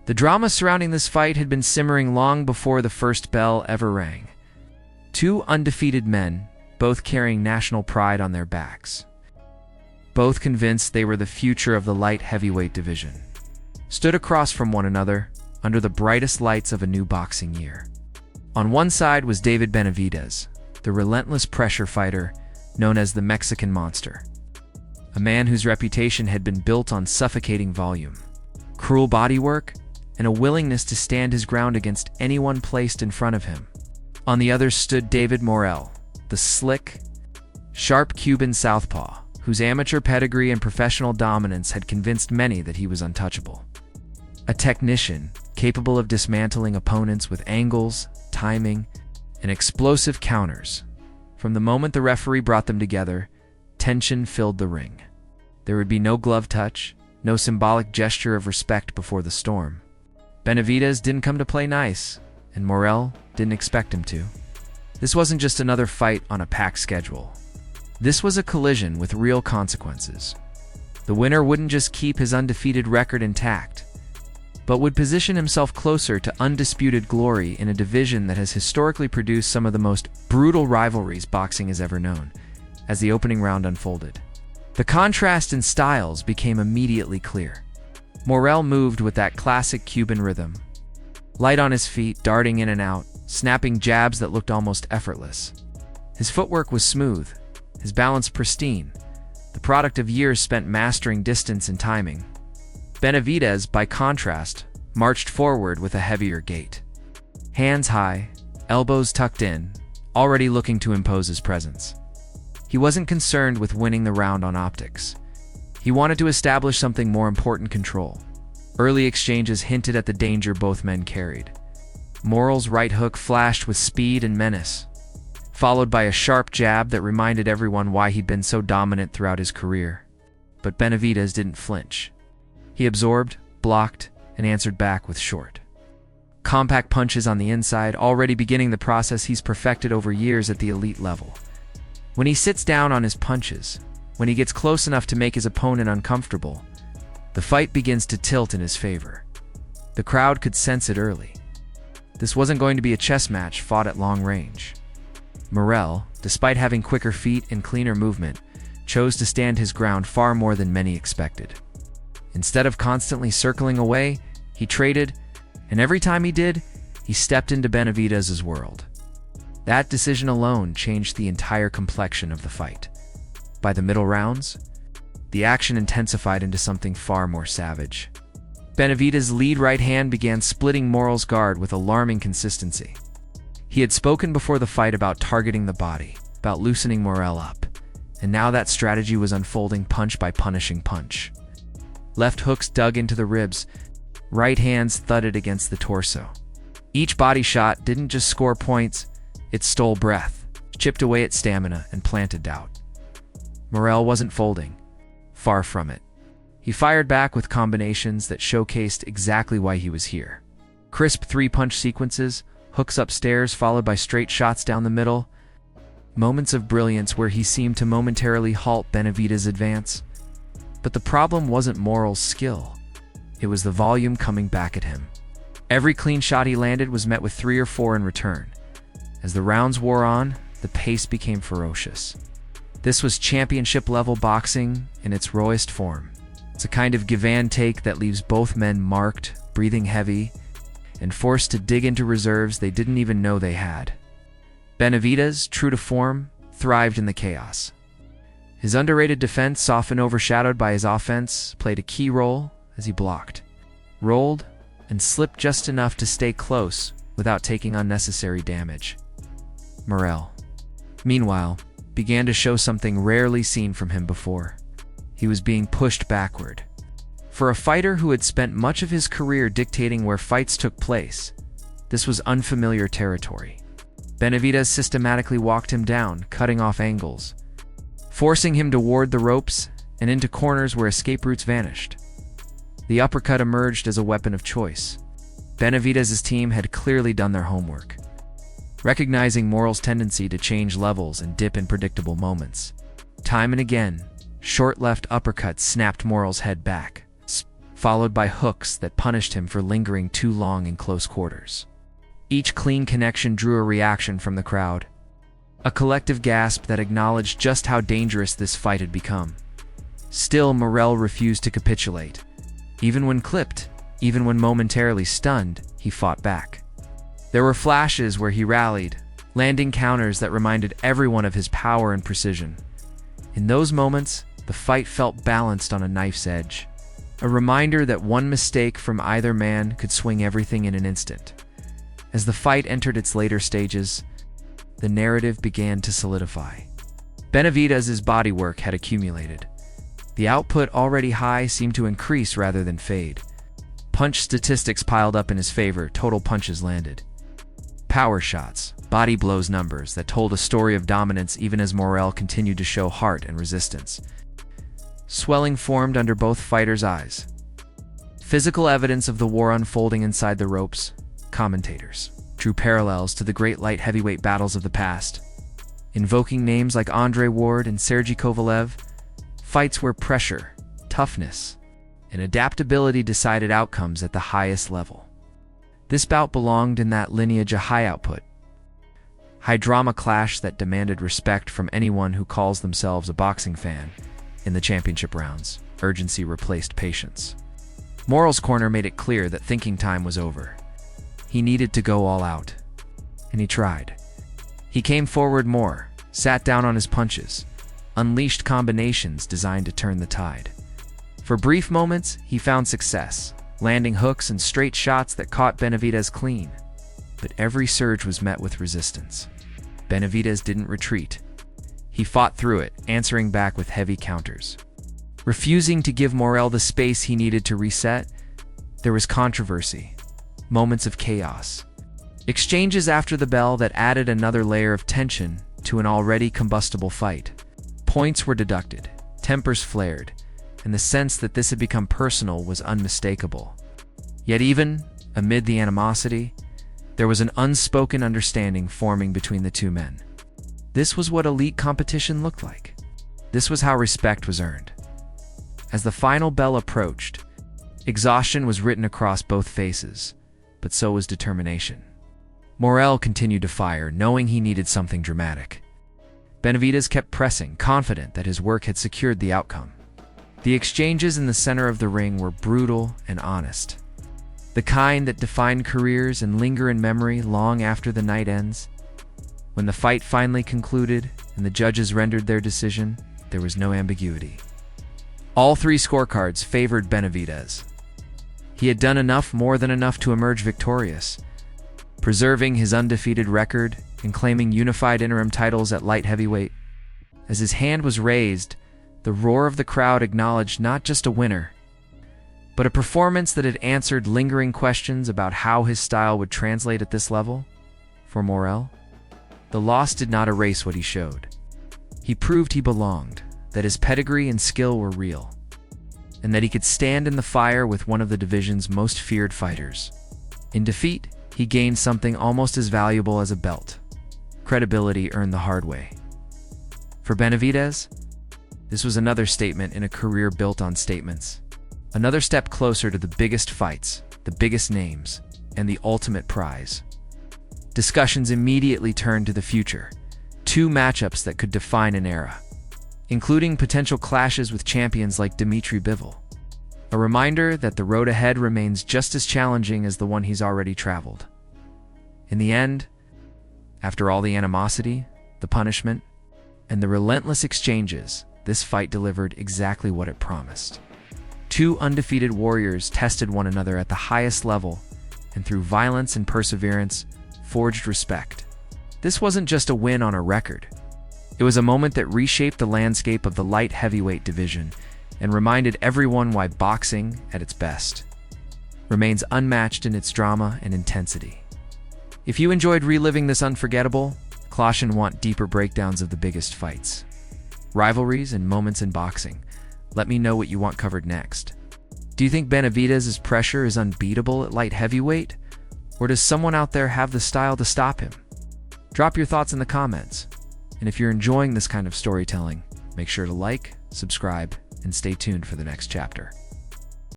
The drama surrounding this fight had been simmering long before the first bell ever rang. Two undefeated men, both carrying national pride on their backs, both convinced they were the future of the light heavyweight division, stood across from one another under the brightest lights of a new boxing year. On one side was David Benavidez, the relentless pressure fighter known as the Mexican Monster, a man whose reputation had been built on suffocating volume, cruel bodywork, and a willingness to stand his ground against anyone placed in front of him. On the other stood David Morrell, the slick, sharp Cuban southpaw, whose amateur pedigree and professional dominance had convinced many that he was untouchable. A technician capable of dismantling opponents with angles, timing, and explosive counters. From the moment the referee brought them together, tension filled the ring. There would be no glove touch, no symbolic gesture of respect before the storm. Benavidez didn't come to play nice, and Morrell didn't expect him to. This wasn't just another fight on a packed schedule. This was a collision with real consequences. The winner wouldn't just keep his undefeated record intact, but would position himself closer to undisputed glory in a division that has historically produced some of the most brutal rivalries boxing has ever known. As the opening round unfolded, the contrast in styles became immediately clear. Morrell moved with that classic Cuban rhythm, light on his feet, darting in and out, snapping jabs that looked almost effortless. His footwork was smooth, his balance pristine, the product of years spent mastering distance and timing. Benavidez, by contrast, marched forward with a heavier gait. Hands high, elbows tucked in, already looking to impose his presence. He wasn't concerned with winning the round on optics. He wanted to establish something more important: control. Early exchanges hinted at the danger both men carried. Morrell's right hook flashed with speed and menace, followed by a sharp jab that reminded everyone why he'd been so dominant throughout his career. But Benavidez didn't flinch. He absorbed, blocked, and answered back with short, compact punches on the inside, already beginning the process he's perfected over years at the elite level. When he sits down on his punches, when he gets close enough to make his opponent uncomfortable, the fight begins to tilt in his favor. The crowd could sense it early. This wasn't going to be a chess match fought at long range. Morrell, despite having quicker feet and cleaner movement, chose to stand his ground far more than many expected. Instead of constantly circling away, he traded, and every time he did, he stepped into Benavidez's world. That decision alone changed the entire complexion of the fight. By the middle rounds, the action intensified into something far more savage. Benavidez's lead right hand began splitting Morrell's guard with alarming consistency. He had spoken before the fight about targeting the body, about loosening Morrell up, and now that strategy was unfolding punch by punishing punch. Left hooks dug into the ribs, right hands thudded against the torso. Each body shot didn't just score points, it stole breath, chipped away at stamina, and planted doubt. Morrell wasn't folding. Far from it. He fired back with combinations that showcased exactly why he was here. Crisp three-punch sequences, hooks upstairs followed by straight shots down the middle. Moments of brilliance where he seemed to momentarily halt Benavidez's advance. But the problem wasn't Morrell's skill. It was the volume coming back at him. Every clean shot he landed was met with 3 or 4 in return. As the rounds wore on, the pace became ferocious. This was championship-level boxing in its rawest form. It's a kind of give-and-take that leaves both men marked, breathing heavy, and forced to dig into reserves they didn't even know they had. Benavidez, true to form, thrived in the chaos. His underrated defense, often overshadowed by his offense, played a key role as he blocked, rolled, and slipped just enough to stay close without taking unnecessary damage. Morrell, meanwhile, began to show something rarely seen from him before. He was being pushed backward. For a fighter who had spent much of his career dictating where fights took place, this was unfamiliar territory. Benavidez systematically walked him down, cutting off angles, forcing him to ward the ropes and into corners where escape routes vanished. The uppercut emerged as a weapon of choice. Benavidez's team had clearly done their homework, recognizing Morrell's tendency to change levels and dip in predictable moments. Time and again, short left uppercuts snapped Morrell's head back, followed by hooks that punished him for lingering too long in close quarters. Each clean connection drew a reaction from the crowd, a collective gasp that acknowledged just how dangerous this fight had become. Still, Morrell refused to capitulate. Even when clipped, even when momentarily stunned, he fought back. There were flashes where he rallied, landing counters that reminded everyone of his power and precision. In those moments, the fight felt balanced on a knife's edge, a reminder that one mistake from either man could swing everything in an instant. As the fight entered its later stages, the narrative began to solidify. Benavidez's bodywork had accumulated. The output, already high, seemed to increase rather than fade. Punch statistics piled up in his favor, total punches landed. Power shots, body blows numbers that told a story of dominance even as Morrell continued to show heart and resistance. Swelling formed under both fighters' eyes. Physical evidence of the war unfolding inside the ropes. Commentators drew parallels to the great light heavyweight battles of the past, invoking names like Andre Ward and Sergey Kovalev, fights where pressure, toughness, and adaptability decided outcomes at the highest level. This bout belonged in that lineage of high output, high drama clash that demanded respect from anyone who calls themselves a boxing fan. In the championship rounds, urgency replaced patience. Morrell's corner made it clear that thinking time was over. He needed to go all out, and he tried. He came forward more, sat down on his punches, unleashed combinations designed to turn the tide. For brief moments, he found success, landing hooks and straight shots that caught Benavidez clean. But every surge was met with resistance. Benavidez didn't retreat. He fought through it, answering back with heavy counters. Refusing to give Morrell the space he needed to reset, there was controversy, moments of chaos, exchanges after the bell that added another layer of tension to an already combustible fight. Points were deducted, tempers flared, and the sense that this had become personal was unmistakable. Yet even amid the animosity, there was an unspoken understanding forming between the two men. This was what elite competition looked like. This was how respect was earned. As the final bell approached, exhaustion was written across both faces, but so was determination. Morrell continued to fire, knowing he needed something dramatic. Benavidez kept pressing, confident that his work had secured the outcome. The exchanges in the center of the ring were brutal and honest, the kind that define careers and linger in memory long after the night ends. When the fight finally concluded and the judges rendered their decision, there was no ambiguity. All three scorecards favored Benavidez. He had done enough, more than enough, to emerge victorious, preserving his undefeated record and claiming unified interim titles at light heavyweight. As his hand was raised, the roar of the crowd acknowledged not just a winner, but a performance that had answered lingering questions about how his style would translate at this level. For Morrell, the loss did not erase what he showed. He proved he belonged, that his pedigree and skill were real, and that he could stand in the fire with one of the division's most feared fighters. In defeat, he gained something almost as valuable as a belt: credibility earned the hard way. For Benavidez, this was another statement in a career built on statements. Another step closer to the biggest fights, the biggest names, and the ultimate prize. Discussions immediately turned to the future, two matchups that could define an era, including potential clashes with champions like Dmitry Bivol. A reminder that the road ahead remains just as challenging as the one he's already traveled. In the end, after all the animosity, the punishment, and the relentless exchanges, this fight delivered exactly what it promised. Two undefeated warriors tested one another at the highest level, and through violence and perseverance, forged respect. This wasn't just a win on a record. It was a moment that reshaped the landscape of the light heavyweight division and reminded everyone why boxing, at its best, remains unmatched in its drama and intensity. If you enjoyed reliving this unforgettable, Caution want deeper breakdowns of the biggest fights, rivalries, and moments in boxing, let me know what you want covered next. Do you think Benavidez's pressure is unbeatable at light heavyweight? Or does someone out there have the style to stop him? Drop your thoughts in the comments. And if you're enjoying this kind of storytelling, make sure to like, subscribe, and stay tuned for the next chapter.